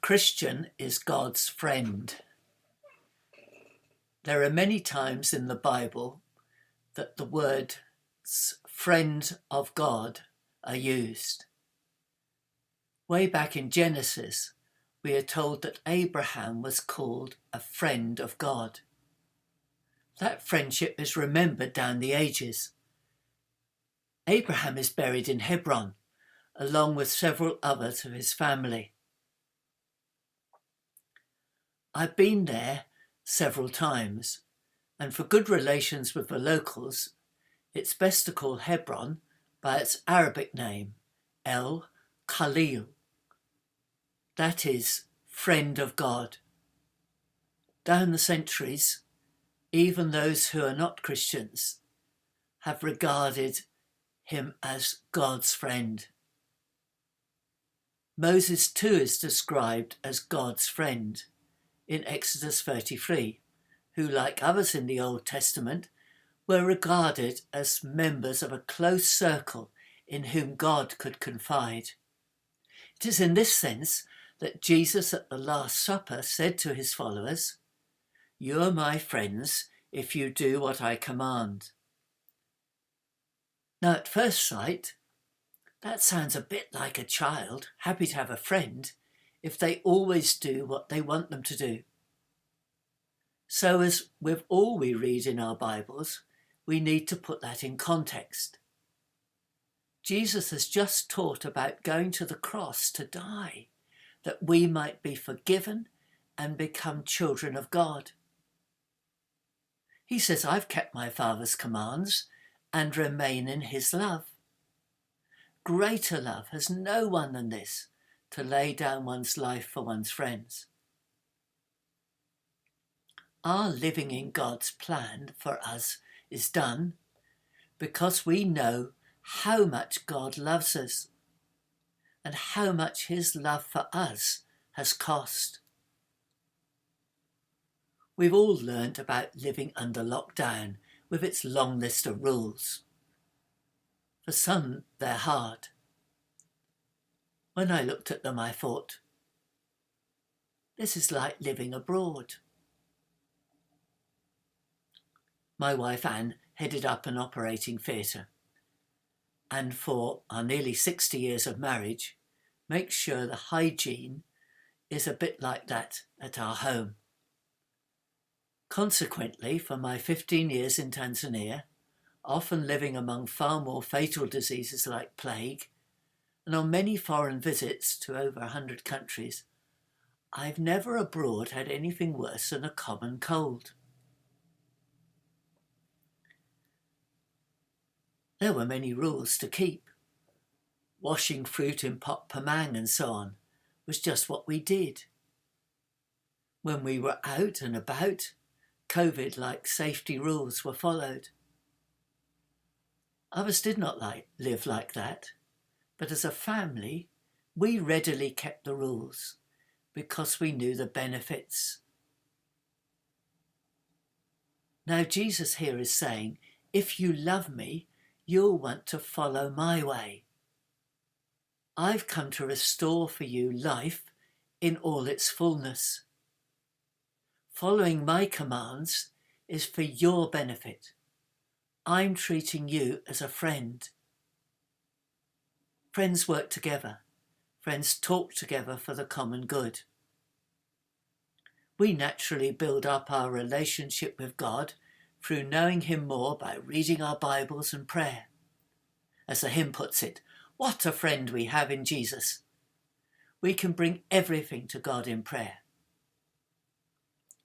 Christian is God's friend. There are many times in the Bible that the words friend of God are used. Way back in Genesis, we are told that Abraham was called a friend of God. That friendship is remembered down the ages. Abraham is buried in Hebron, along with several others of his family. I've been there several times, and for good relations with the locals, it's best to call Hebron by its Arabic name, El Khalil. That is, friend of God. Down the centuries, even those who are not Christians have regarded him as God's friend. Moses too is described as God's friend in Exodus 33, who, like others in the Old Testament, were regarded as members of a close circle in whom God could confide. It is in this sense that Jesus at the Last Supper said to his followers, "You are my friends if you do what I command." Now, at first sight, that sounds a bit like a child happy to have a friend if they always do what they want them to do. So as with all we read in our Bibles, we need to put that in context. Jesus has just taught about going to the cross to die, that we might be forgiven and become children of God. He says, "I've kept my Father's commands and remain in his love." Greater love has no one than this, to lay down one's life for one's friends. Our living in God's plan for us is done because we know how much God loves us and how much his love for us has cost. We've all learned about living under lockdown with its long list of rules. For some, they're hard. When I looked at them, I thought, this is like living abroad. My wife Anne headed up an operating theatre, and for our nearly 60 years of marriage, makes sure the hygiene is a bit like that at our home. Consequently, for my 15 years in Tanzania, often living among far more fatal diseases like plague, and on many foreign visits to over 100 countries, I've never abroad had anything worse than a common cold. There were many rules to keep. Washing fruit in pot pamang and so on was just what we did. When we were out and about, COVID-like safety rules were followed. Others did not live like that, but as a family, we readily kept the rules because we knew the benefits. Now Jesus here is saying, if you love me, you'll want to follow my way. I've come to restore for you life in all its fullness. Following my commands is for your benefit. I'm treating you as a friend. Friends work together. Friends talk together for the common good. We naturally build up our relationship with God through knowing him more by reading our Bibles and prayer. As the hymn puts it, what a friend we have in Jesus. We can bring everything to God in prayer.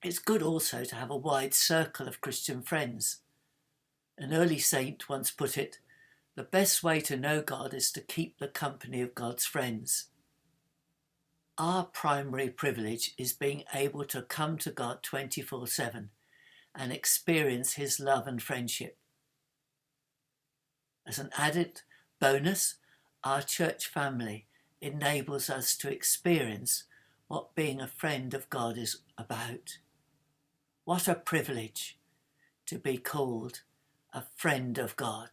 It's good also to have a wide circle of Christian friends. An early saint once put it, the best way to know God is to keep the company of God's friends. Our primary privilege is being able to come to God 24/7 and experience his love and friendship. As an added bonus, our church family enables us to experience what being a friend of God is about. What a privilege to be called a friend of God.